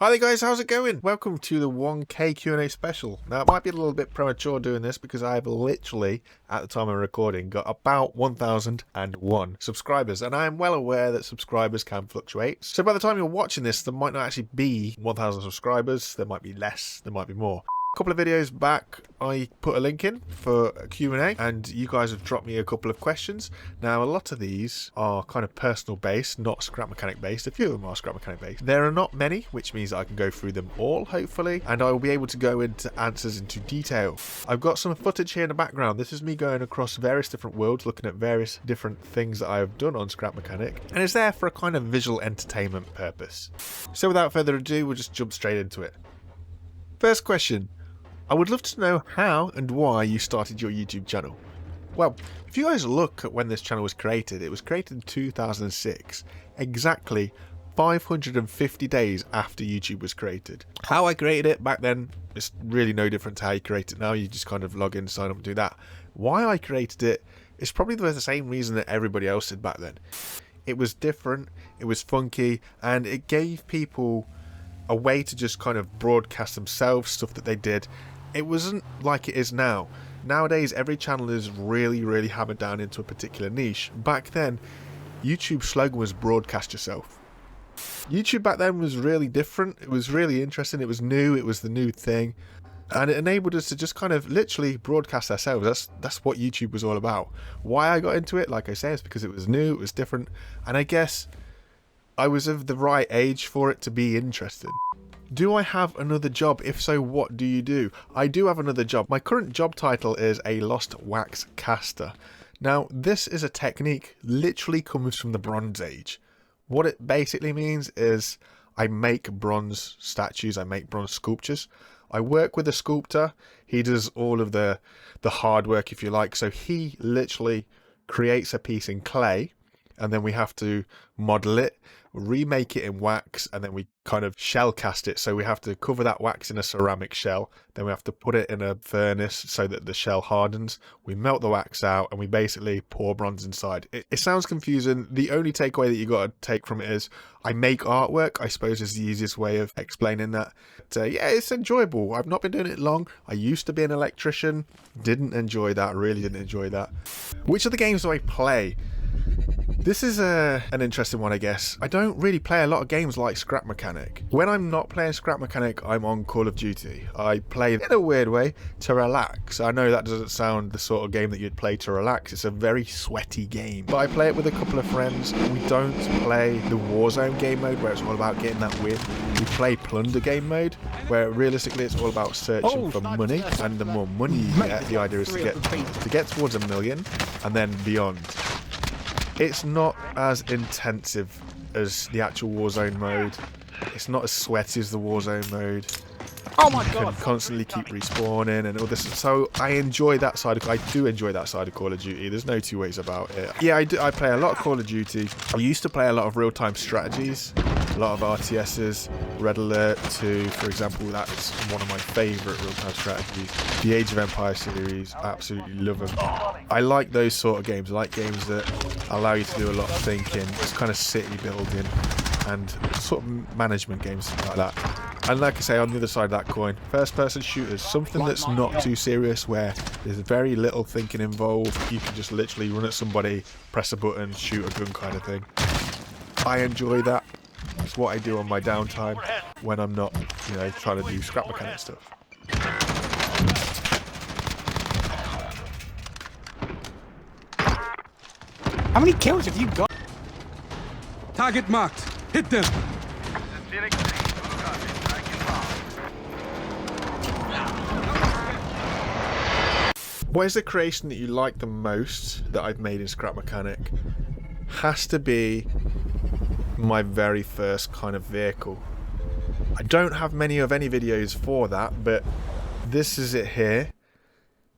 Hi there guys, how's it going? Welcome to the 1K Q&A special. Now it might be a little bit premature doing this because I've literally, at the time of recording, got about 1001 subscribers, and I am well aware that subscribers can fluctuate. So by the time you're watching this, there might not actually be 1000 subscribers, there might be less, there might be more. A couple of videos back, I put a link in for a Q&A, and you guys have dropped me a couple of questions. Now, a lot of these are kind of personal based, not scrap mechanic based. A few of them are scrap mechanic based. There are not many, which means I can go through them all, hopefully, and I will be able to go into answers into detail. I've got some footage here in the background. This is me going across various different worlds, looking at various different things that I have done on scrap mechanic, and it's there for a kind of visual entertainment purpose. So without further ado, we'll just jump straight into it. First question. I would love to know how and why you started your YouTube channel. Well, if you guys look at when this channel was created, it was created in 2006, exactly 550 days after YouTube was created. How I created it back then is really no different to how you create it now. You just kind of log in, sign up and do that. Why I created it is probably the same reason that everybody else did back then. It was different, it was funky, and it gave people a way to just kind of broadcast themselves, stuff that they did. It wasn't like it is now. Nowadays, every channel is really hammered down into a particular niche. Back then, YouTube's slogan was broadcast yourself. YouTube back then was really different. It was really interesting. It was new. It was the new thing. And it enabled us to just kind of literally broadcast ourselves. That's what YouTube was all about. Why I got into it, like I say, is because it was new, it was different. And I guess I was of the right age for it to be interesting. Do I have another job? If so, what do you do? I do have another job. My current job title is a lost wax caster. Now, this is a technique literally comes from the Bronze Age. What it basically means is I make bronze statues, I make bronze sculptures. I work with a sculptor. He does all of the hard work, if you like. So he literally creates a piece in clay, and then we have to model it, remake it in wax, and then we kind of shell cast it. So we have to cover that wax in a ceramic shell, then we have to put it in a furnace so that the shell hardens. We melt the wax out and we basically pour bronze inside. It sounds confusing. The only takeaway that you got to take from it is I make artwork, I suppose, is the easiest way of explaining that. Yeah, it's enjoyable. I've not been doing it long. I used to be an electrician, didn't enjoy that, really didn't enjoy that. Which other games do I play? This is an interesting one, I guess. I don't really play a lot of games like Scrap Mechanic. When I'm not playing Scrap Mechanic, I'm on Call of Duty. I play in a weird way to relax. I know that doesn't sound the sort of game that you'd play to relax. It's a very sweaty game. But I play it with a couple of friends. We don't play the Warzone game mode where it's all about getting that win. We play Plunder game mode where realistically it's all about searching for money. And the more money you get, the idea is to get towards 1 million and then beyond. It's not as intensive as the actual Warzone mode. It's not as sweaty as the Warzone mode. Oh my God! You can constantly keep respawning and all this. So I enjoy that side. I do enjoy that side of Call of Duty. There's no two ways about it. Yeah, I do. I play a lot of Call of Duty. I used to play a lot of real-time strategies, a lot of RTSs, Red Alert 2, for example. That's one of my favourite real-time strategies. The Age of Empires series, absolutely love them. I like those sort of games. I like games that allow you to do a lot of thinking. It's kind of city building and sort of management games like that. And like I say, on the other side of that coin, first-person shooters, something that's not too serious, where there's very little thinking involved. You can just literally run at somebody, press a button, shoot a gun kind of thing. I enjoy that. It's what I do on my downtime when I'm not, trying to do scrap mechanic stuff. How many kills have you got? Target marked. Hit them. What is the creation that you like the most that I've made in Scrap Mechanic? Has to be my very first kind of vehicle. I don't have many of any videos for that, but this is it here.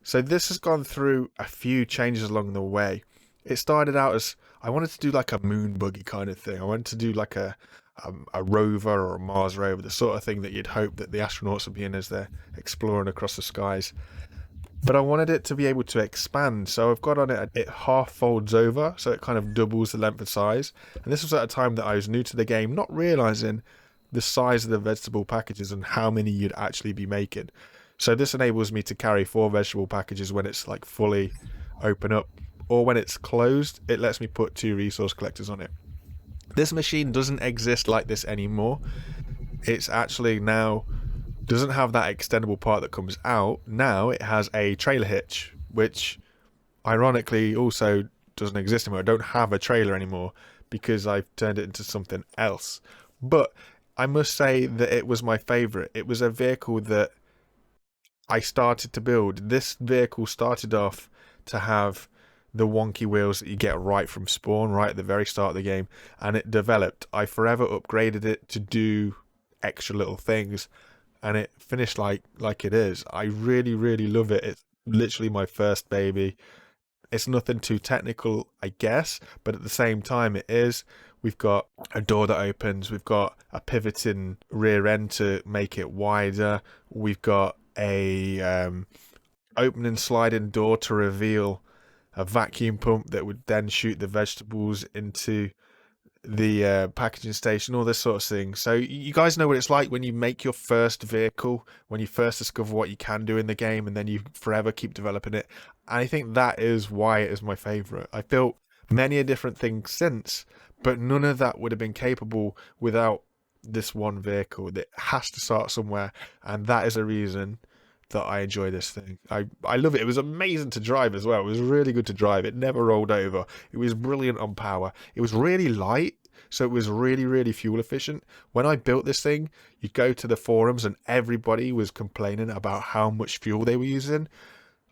So this has gone through a few changes along the way. It started out as I wanted to do like a moon buggy kind of thing. I wanted to do like a rover or a Mars rover, the sort of thing that you'd hope that the astronauts would be in as they're exploring across the skies. But I wanted it to be able to expand, so I've got on it half folds over, so it kind of doubles the length and size. And this was at a time that I was new to the game, not realising the size of the vegetable packages and how many you'd actually be making. So this enables me to carry 4 vegetable packages when it's like fully open up, or when it's closed, it lets me put 2 resource collectors on it. This machine doesn't exist like this anymore. It's actually now doesn't have that extendable part that comes out. Now it has a trailer hitch, which ironically also doesn't exist anymore. I don't have a trailer anymore because I've turned it into something else. But I must say that it was my favorite. It was a vehicle that I started to build. This vehicle started off to have the wonky wheels that you get right from spawn, right at the very start of the game, and it developed. I forever upgraded it to do extra little things, and it finished like it is. I really, really love it. It's literally my first baby. It's nothing too technical, I guess, but at the same time it is. We've got a door that opens. We've got a pivoting rear end to make it wider. We've got a opening sliding door to reveal a vacuum pump that would then shoot the vegetables into the packaging station, all this sort of thing. So you guys know what it's like when you make your first vehicle, when you first discover what you can do in the game, and then you forever keep developing it. And I think that is why it is my favorite. I've built many a different things since, but none of that would have been capable without this one vehicle. That has to start somewhere, and that is a reason that I enjoy this thing. I love it. It was amazing to drive as well. It was really good to drive. It never rolled over. It was brilliant on power. It was really light, so it was really, really fuel efficient. When I built this thing, you'd go to the forums and everybody was complaining about how much fuel they were using.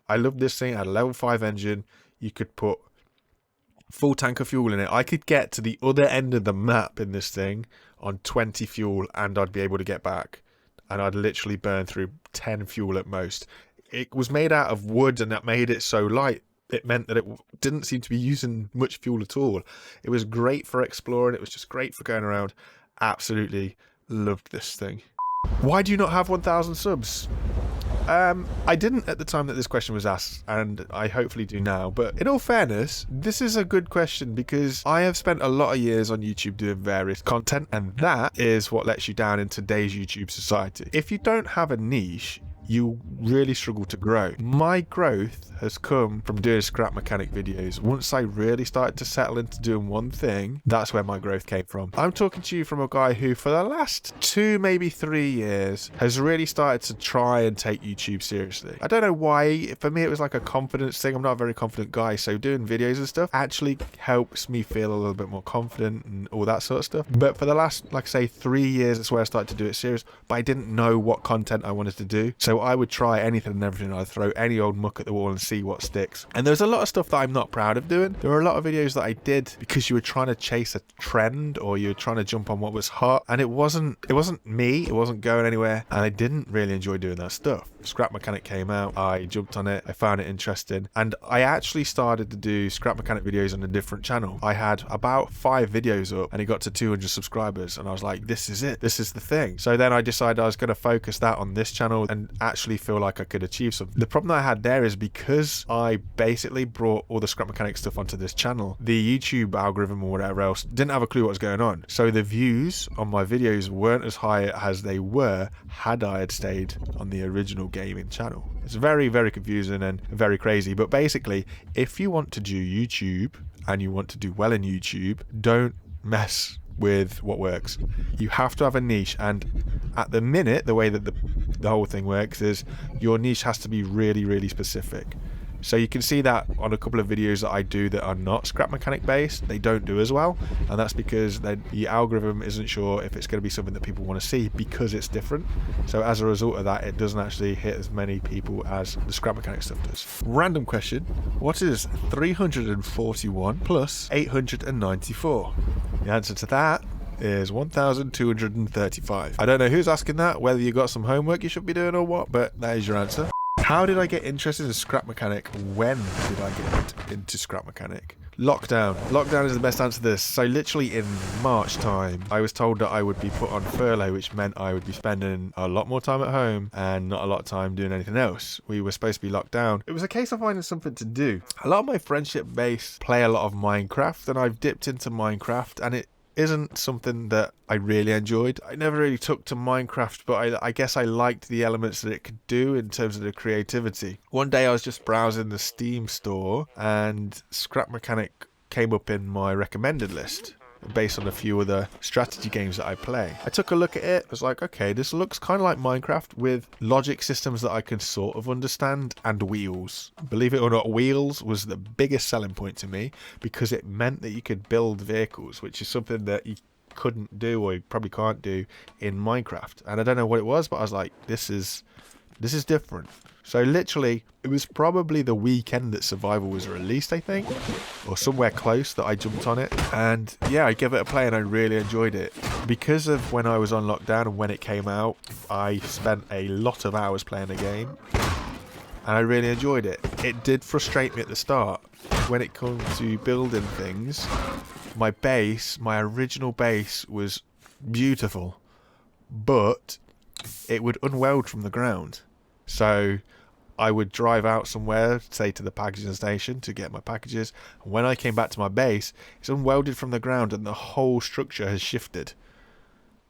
I loved this thing. It had a level 5 engine. You could put full tank of fuel in it. I could get to the other end of the map in this thing on 20 fuel and I'd be able to get back. And I'd literally burn through 10 fuel at most. It was made out of wood, and that made it so light. It meant that it didn't seem to be using much fuel at all. It was great for exploring. It was just great for going around. Absolutely loved this thing. Why do you not have 1,000 subs? I didn't at the time that this question was asked, and I hopefully do now. But in all fairness, this is a good question because I have spent a lot of years on YouTube doing various content, and that is what lets you down in today's YouTube society. If you don't have a niche, you really struggle to grow. My growth has come from doing scrap mechanic videos. Once I really started to settle into doing one thing, that's where my growth came from. I'm talking to you from a guy who for the last 2, maybe 3 years has really started to try and take YouTube seriously. I don't know why. For me, it was like a confidence thing. I'm not a very confident guy, so doing videos and stuff actually helps me feel a little bit more confident and all that sort of stuff. But for the last, like I say, 3 years, that's where I started to do it serious, but I didn't know what content I wanted to do. So I would try anything and everything. I'd throw any old muck at the wall and see what sticks. And there's a lot of stuff that I'm not proud of doing. There were a lot of videos that I did because you were trying to chase a trend or you were trying to jump on what was hot, and it wasn't me. It wasn't going anywhere, and I didn't really enjoy doing that stuff. Scrap Mechanic came out. I jumped on it. I found it interesting, and I actually started to do Scrap Mechanic videos on a different channel. I had about 5 videos up, and it got to 200 subscribers, and I was like, this is it. This is the thing. So then I decided I was going to focus that on this channel and actually feel like I could achieve something. The problem that I had there is because I basically brought all the Scrap Mechanic stuff onto this channel, the YouTube algorithm or whatever else didn't have a clue what was going on. So the views on my videos weren't as high as they were had I had stayed on the original gaming channel. It's very, very confusing and very crazy. But basically, if you want to do YouTube and you want to do well in YouTube, don't mess with what works. You have to have a niche, and at the minute the way that the whole thing works is your niche has to be really, really specific. So you can see that on a couple of videos that I do that are not Scrap Mechanic based, they don't do as well, and that's because the algorithm isn't sure if it's going to be something that people want to see because it's different. So as a result of that, it doesn't actually hit as many people as the Scrap Mechanic stuff does. Random question: what is 341 plus 894? The answer to that is 1,235. I don't know who's asking that, whether you got some homework you should be doing or what, but that is your answer. How did I get interested in Scrap Mechanic? When did I get into Scrap Mechanic? Lockdown. Lockdown is the best answer to this. So literally in March time, I was told that I would be put on furlough, which meant I would be spending a lot more time at home and not a lot of time doing anything else. We were supposed to be locked down. It was a case of finding something to do. A lot of my friendship base play a lot of Minecraft, and I've dipped into Minecraft, and it isn't something that I really enjoyed. I never really took to Minecraft, but I guess I liked the elements that it could do in terms of the creativity. One day I was just browsing the Steam store and Scrap Mechanic came up in my recommended list based on a few other strategy games that I play. I took a look at it, I was like, okay, this looks kind of like Minecraft with logic systems that I can sort of understand and wheels. Believe it or not, wheels was the biggest selling point to me because it meant that you could build vehicles, which is something that you couldn't do or you probably can't do in Minecraft. And I don't know what it was, but I was like, this is different. So literally, it was probably the weekend that Survival was released, I think, or somewhere close that I jumped on it. And yeah, I gave it a play and I really enjoyed it. Because of when I was on lockdown and when it came out, I spent a lot of hours playing the game. And I really enjoyed it. It did frustrate me at the start. When it comes to building things, my original base was beautiful. But it would unweld from the ground. So I would drive out somewhere, say to the packaging station to get my packages. And when I came back to my base, it's unwelded from the ground and the whole structure has shifted.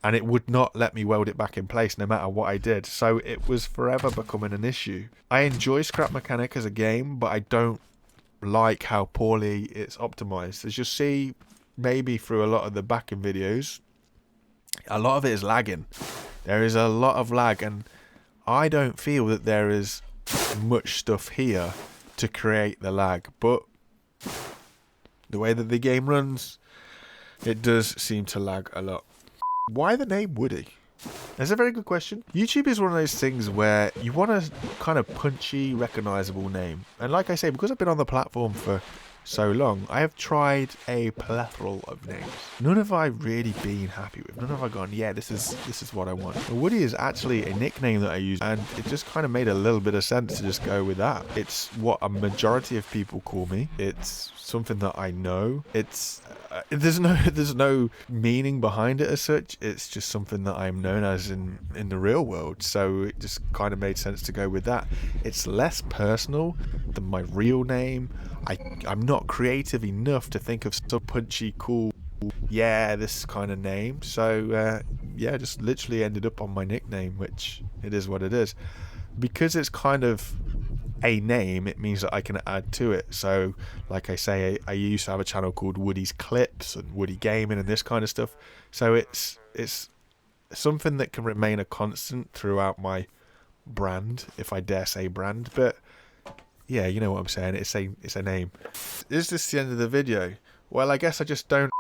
And it would not let me weld it back in place no matter what I did. So it was forever becoming an issue. I enjoy Scrap Mechanic as a game, but I don't like how poorly it's optimized. As you'll see, maybe through a lot of the backing videos, a lot of it is lagging. There is a lot of lag, and I don't feel that there is much stuff here to create the lag, but the way that the game runs, it does seem to lag a lot. Why the name Woody? That's a very good question. YouTube is one of those things where you want a kind of punchy, recognizable name. And like I say, because I've been on the platform for so long, I have tried a plethora of names. None have I really been happy with. None have I gone, yeah, this is what I want. But Woody is actually a nickname that I use, and it just kind of made a little bit of sense to just go with that. It's what a majority of people call me. It's something that I know. It's there's no meaning behind it as such. It's just something that I'm known as in the real world. So it just kind of made sense to go with that. It's less personal than my real name. I'm not creative enough to think of so punchy, cool, yeah, this kind of name. So yeah, just literally ended up on my nickname, which it is what it is. Because it's kind of a name, it means that I can add to it. So like I say, I used to have a channel called Woody's Clips and Woody Gaming and this kind of stuff. So it's something that can remain a constant throughout my brand, if I dare say brand. But yeah, you know what I'm saying. It's a name. Is this the end of the video? Well, I guess I just don't